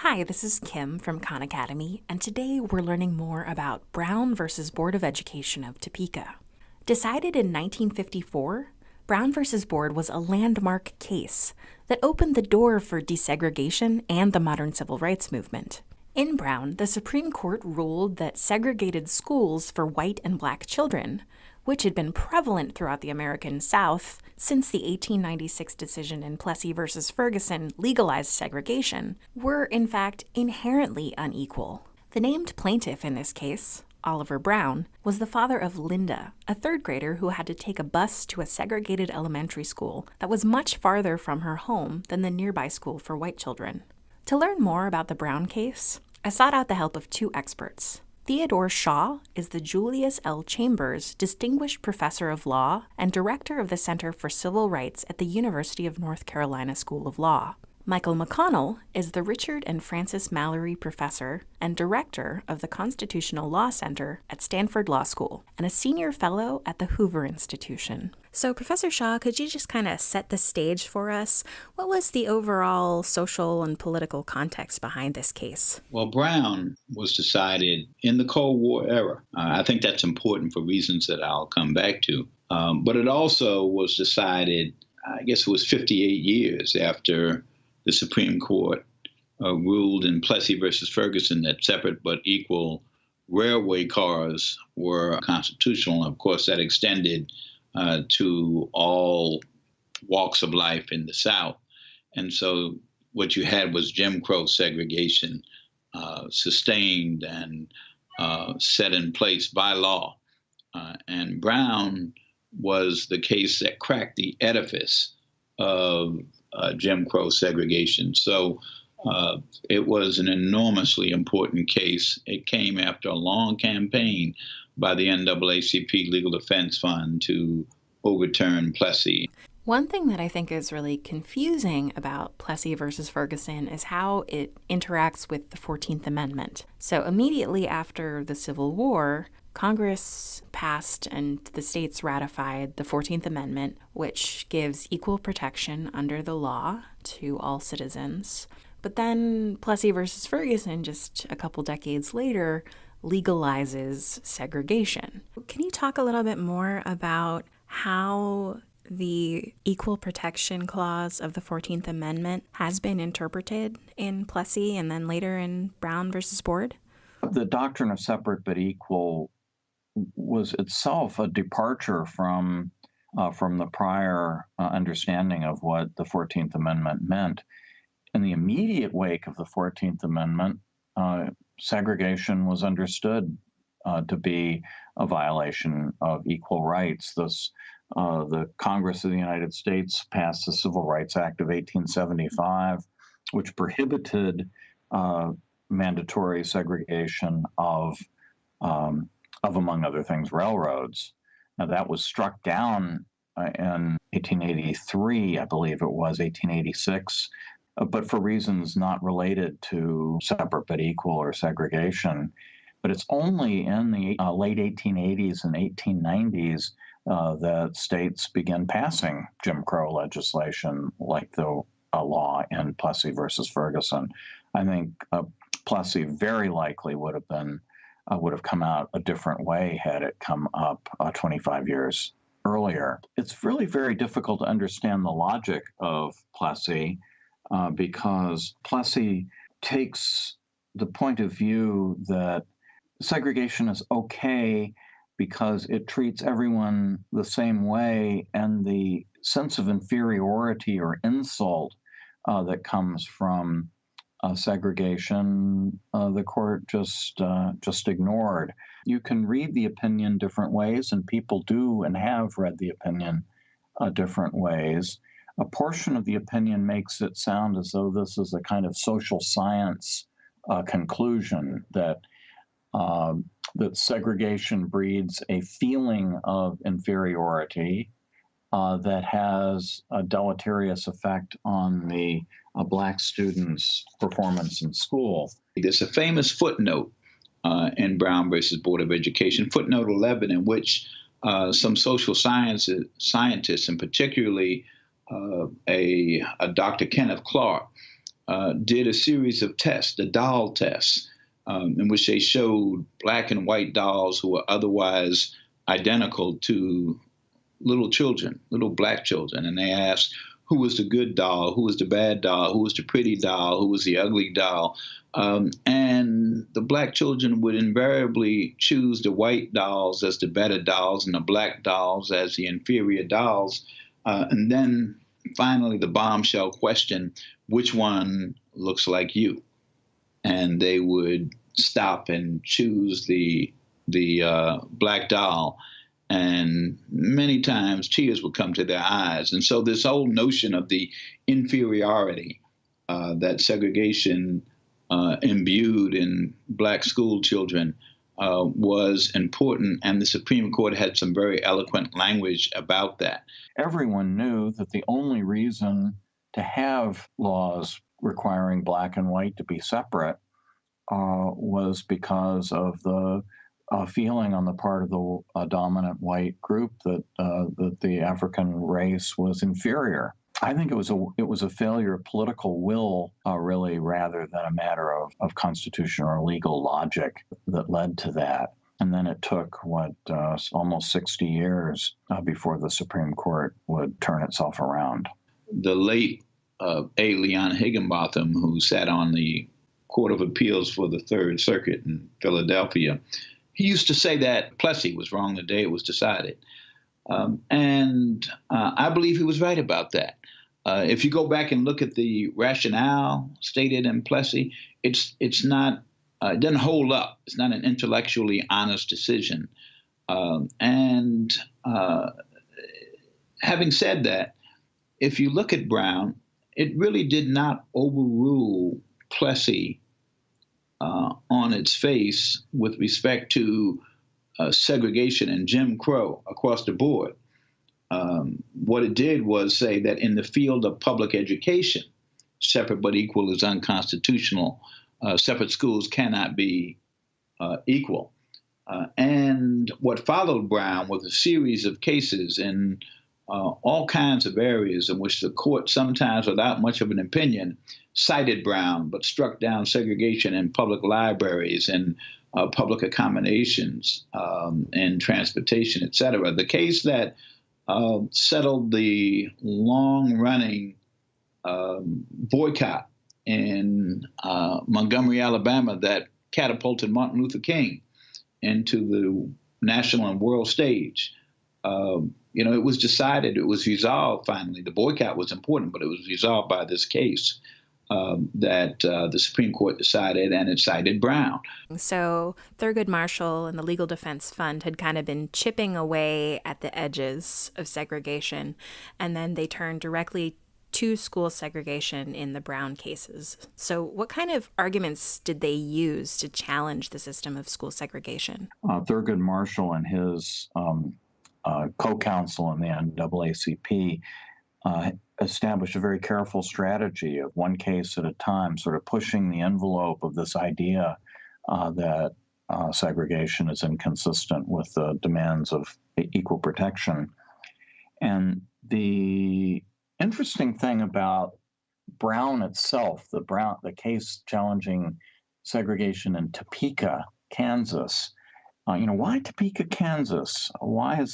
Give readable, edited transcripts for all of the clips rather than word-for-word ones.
Hi, this is Kim from Khan Academy, and today we're learning more about Brown versus Board of Education of Topeka. Decided in 1954, Brown versus Board was a landmark case that opened the door for desegregation and the modern civil rights movement. In Brown, the Supreme Court ruled that segregated schools for white and black children, which had been prevalent throughout the American South since the 1896 decision in Plessy v. Ferguson legalized segregation, were in fact inherently unequal. The named plaintiff in this case, Oliver Brown, was the father of Linda, a third grader who had to take a bus to a segregated elementary school that was much farther from her home than the nearby school for white children. To learn more about the Brown case, I sought out the help of two experts. Theodore is the Julius L. Chambers Distinguished Professor of Law and Director of the Center for Civil Rights at the University of North Carolina School of Law. Michael McConnell is the Richard and Frances Mallory Professor and Director of the Constitutional Law Center at Stanford Law School and a Senior Fellow at the Hoover Institution. So, Professor Shaw, could you just kind of set the stage for us? What was the overall social and political context behind this case? Well, Brown was decided in the Cold War era. I think that's important for reasons that I'll come back to. But it also was decided, I guess it was 58 years after the Supreme Court ruled in Plessy versus Ferguson that separate but equal railway cars were constitutional. Of course, that extended to all walks of life in the South. And so what you had was Jim Crow segregation sustained and set in place by law. And Brown was the case that cracked the edifice of Jim Crow segregation. So it was an enormously important case. It came after a long campaign by the NAACP Legal Defense Fund to overturn Plessy. One thing that I think is really confusing about Plessy versus Ferguson is how it interacts with the 14th Amendment. So immediately after the Civil War, Congress passed and the states ratified the 14th Amendment, which gives equal protection under the law to all citizens. But then Plessy versus Ferguson, just a couple decades later, legalizes segregation. Can you talk a little bit more about how the Equal Protection Clause of the 14th Amendment has been interpreted in Plessy and then later in Brown versus Board? The doctrine of separate but equal was itself a departure from the prior understanding of what the 14th Amendment meant. In the immediate wake of the 14th Amendment, segregation was understood to be a violation of equal rights. Thus, the Congress of the United States passed the Civil Rights Act of 1875, which prohibited mandatory segregation of among other things, railroads. Now, that was struck down in 1883, I believe it was, 1886, but for reasons not related to separate but equal or segregation. But it's only in the late 1880s and 1890s that states began passing Jim Crow legislation like the law in Plessy versus Ferguson. I think Plessy very likely would have come out a different way had it come up 25 years earlier. It's really very difficult to understand the logic of Plessy because Plessy takes the point of view that segregation is okay because it treats everyone the same way, and the sense of inferiority or insult that comes from segregation, the court just ignored. You can read the opinion different ways, and people do and have read the opinion different ways. A portion of the opinion makes it sound as though this is a kind of social science conclusion that segregation breeds a feeling of inferiority that has a deleterious effect on the Black students' performance in school. There's a famous footnote in Brown versus Board of Education, footnote 11, in which some social scientists, and particularly a Dr. Kenneth Clark, did a series of tests, the doll tests, in which they showed black and white dolls who were otherwise identical to little children, little black children. And they asked who was the good doll, who was the bad doll, who was the pretty doll, who was the ugly doll. And the black children would invariably choose the white dolls as the better dolls and the black dolls as the inferior dolls. And then finally, the bombshell question, which one looks like you? And they would stop and choose the black doll. And many times tears would come to their eyes. And so this whole notion of the inferiority that segregation imbued in black school children was important. And the Supreme Court had some very eloquent language about that. Everyone knew that the only reason to have laws requiring black and white to be separate was because of the feeling on the part of the dominant white group that the African race was inferior. I think it was a failure of political will, really, rather than a matter of constitutional or legal logic that led to that. And then it took, almost 60 years before the Supreme Court would turn itself around. The late A. Leon Higginbotham, who sat on the Court of Appeals for the Third Circuit in Philadelphia, he used to say that Plessy was wrong the day it was decided. And I believe he was right about that. If you go back and look at the rationale stated in Plessy, it's not, it doesn't hold up. It's not an intellectually honest decision. And having said that, if you look at Brown, it really did not overrule Plessy on its face with respect to segregation and Jim Crow across the board. What it did was say that in the field of public education, separate but equal is unconstitutional. Separate schools cannot be equal. And what followed Brown was a series of cases in all kinds of areas in which the court, sometimes without much of an opinion, cited Brown, but struck down segregation in public libraries and public accommodations and transportation, et cetera. The case that settled the long-running boycott in Montgomery, Alabama, that catapulted Martin Luther King into the national and world stage. It was decided, it was resolved finally. The boycott was important, but it was resolved by this case that the Supreme Court decided, and it cited Brown. So Thurgood Marshall and the Legal Defense Fund had kind of been chipping away at the edges of segregation, and then they turned directly to school segregation in the Brown cases. So what kind of arguments did they use to challenge the system of school segregation? Thurgood Marshall and his co-counsel in the NAACP established a very careful strategy of one case at a time, sort of pushing the envelope of this idea that segregation is inconsistent with the demands of equal protection. And the interesting thing about Brown itself, the case challenging segregation in Topeka, Kansas. Why Topeka, Kansas? Why was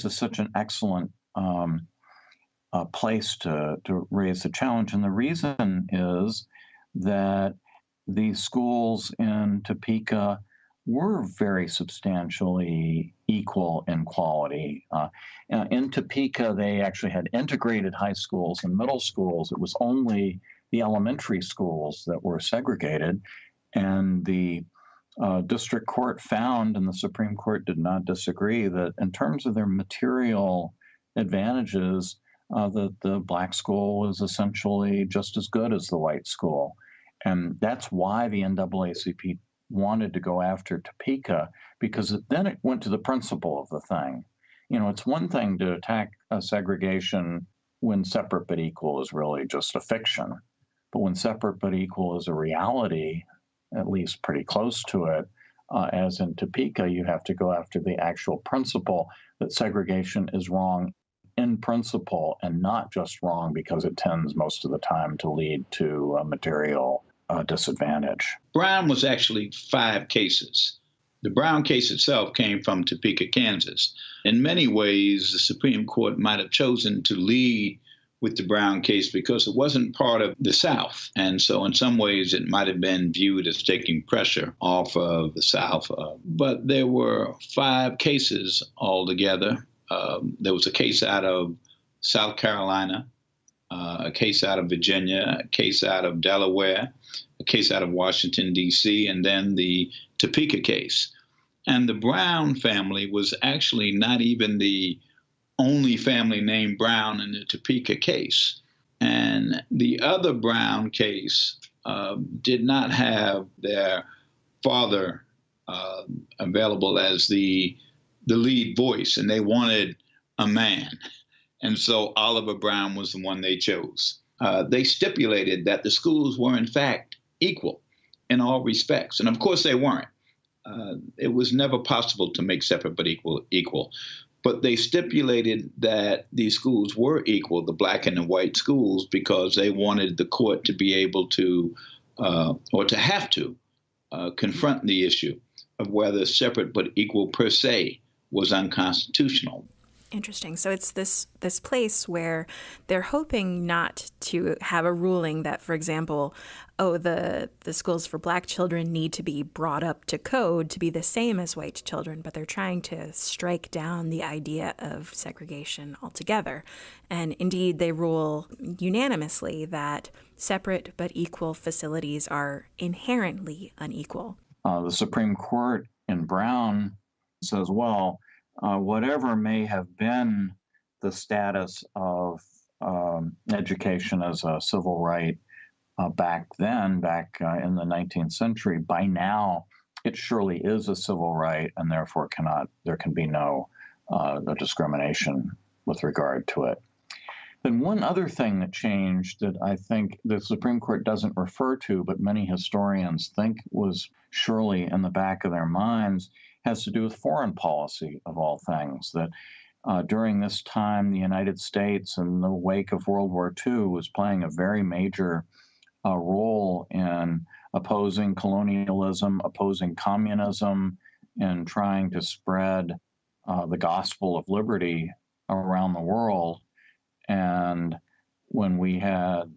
this such an excellent place to raise the challenge? And the reason is that the schools in Topeka were very substantially equal in quality. In Topeka, they actually had integrated high schools and middle schools. It was only the elementary schools that were segregated. And the district court found, and the Supreme Court did not disagree, that in terms of their material advantages, that the black school was essentially just as good as the white school. And that's why the NAACP wanted to go after Topeka, because then it went to the principle of the thing. It's one thing to attack segregation when separate but equal is really just a fiction. But when separate but equal is a reality, at least pretty close to it, as in Topeka, you have to go after the actual principle that segregation is wrong in principle and not just wrong because it tends most of the time to lead to a material disadvantage. Brown was actually 5 cases. The Brown case itself came from Topeka, Kansas. In many ways, the Supreme Court might have chosen to lead with the Brown case because it wasn't part of the South. And so in some ways, it might have been viewed as taking pressure off of the South. But there were 5 cases altogether. There was a case out of South Carolina, a case out of Virginia, a case out of Delaware, a case out of Washington, D.C., and then the Topeka case. And the Brown family was actually not even the only family named Brown in the Topeka case. And the other Brown case did not have their father available as the lead voice, and they wanted a man. And so Oliver Brown was the one they chose. They stipulated that the schools were, in fact, equal in all respects. And of course, they weren't. It was never possible to make separate but equal. But they stipulated that these schools were equal, the black and the white schools, because they wanted the court to be able to, or to have to, confront the issue of whether separate but equal per se was unconstitutional. Interesting. So it's this place where they're hoping not to have a ruling that, for example, the schools for black children need to be brought up to code to be the same as white children, but they're trying to strike down the idea of segregation altogether. And indeed, they rule unanimously that separate but equal facilities are inherently unequal. The Supreme Court in Brown says, well, whatever may have been the status of education as a civil right back in the 19th century, by now it surely is a civil right, and therefore there can be no discrimination with regard to it. Then one other thing that changed that I think the Supreme Court doesn't refer to, but many historians think was surely in the back of their minds, has to do with foreign policy of all things. That during this time, the United States, in the wake of World War II, was playing a very major role in opposing colonialism, opposing communism, and trying to spread the gospel of liberty around the world. And when we had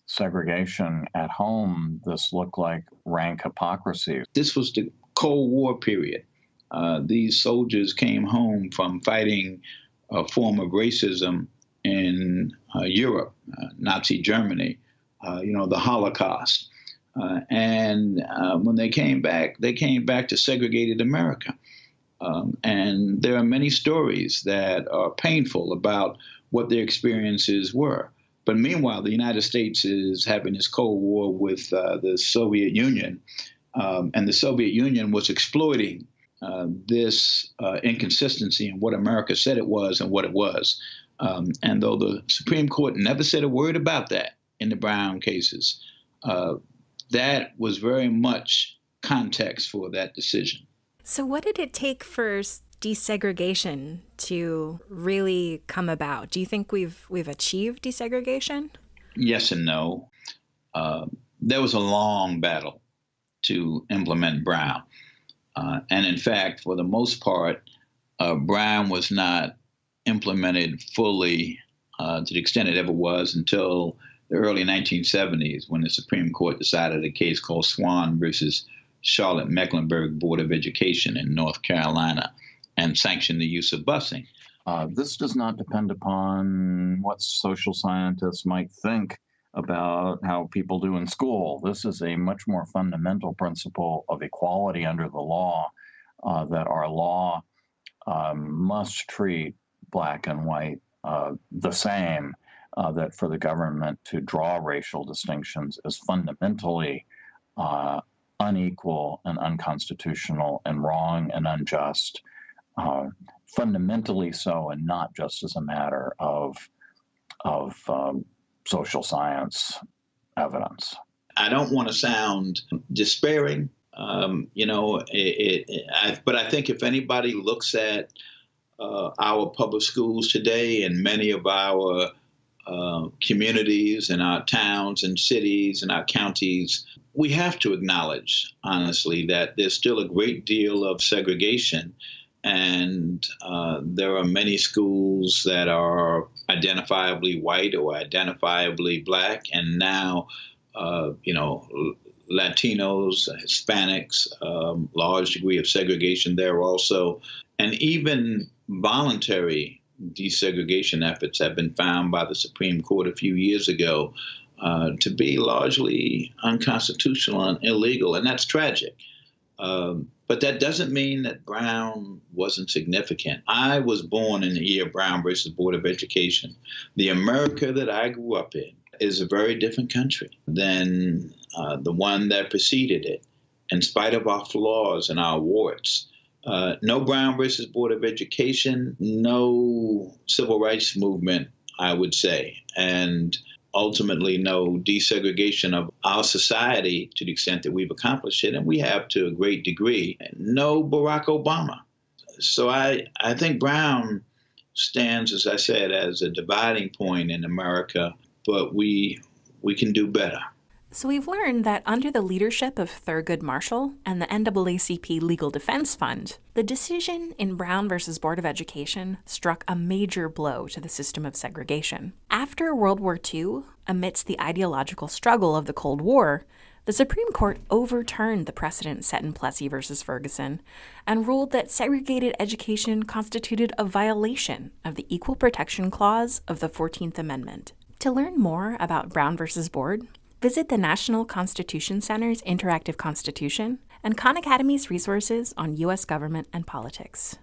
segregation at home, this looked like rank hypocrisy. This was the Cold War period. These soldiers came home from fighting a form of racism in Europe, Nazi Germany, the Holocaust. And when they came back to segregated America. And there are many stories that are painful about what their experiences were. But meanwhile, the United States is having this Cold War with the Soviet Union. And the Soviet Union was exploiting this inconsistency in what America said it was and what it was. And though the Supreme Court never said a word about that in the Brown cases, that was very much context for that decision. So what did it take for desegregation to really come about? Do you think we've achieved desegregation? Yes and no. There was a long battle to implement Brown. And in fact, for the most part, Brown was not implemented fully to the extent it ever was until the early 1970s, when the Supreme Court decided a case called Swan versus Charlotte-Mecklenburg Board of Education in North Carolina and sanctioned the use of busing. This does not depend upon what social scientists might think about how people do in school. This is a much more fundamental principle of equality under the law, that our law must treat black and white the same, that for the government to draw racial distinctions is fundamentally unequal and unconstitutional and wrong and unjust, fundamentally so, and not just as a matter of social science evidence. I don't want to sound despairing, but I think if anybody looks at our public schools today and many of our communities and our towns and cities and our counties, we have to acknowledge, honestly, that there's still a great deal of segregation. And there are many schools that are identifiably white or identifiably black, and now, Latinos, Hispanics, large degree of segregation there also. And even voluntary desegregation efforts have been found by the Supreme Court a few years ago to be largely unconstitutional and illegal, and that's tragic. But that doesn't mean that Brown wasn't significant. I was born in the year Brown versus Board of Education. The America that I grew up in is a very different country than the one that preceded it, in spite of our flaws and our warts. No Brown versus Board of Education, no civil rights movement, I would say, and ultimately no desegregation of our society to the extent that we've accomplished it, and we have to a great degree. No Barack Obama. So I think Brown stands, as I said, as a dividing point in America, but we can do better. So we've learned that under the leadership of Thurgood Marshall and the NAACP Legal Defense Fund, the decision in Brown versus Board of Education struck a major blow to the system of segregation. After World War II, amidst the ideological struggle of the Cold War, the Supreme Court overturned the precedent set in Plessy versus Ferguson and ruled that segregated education constituted a violation of the Equal Protection Clause of the 14th Amendment. To learn more about Brown versus Board, visit the National Constitution Center's Interactive Constitution and Khan Academy's resources on U.S. government and politics.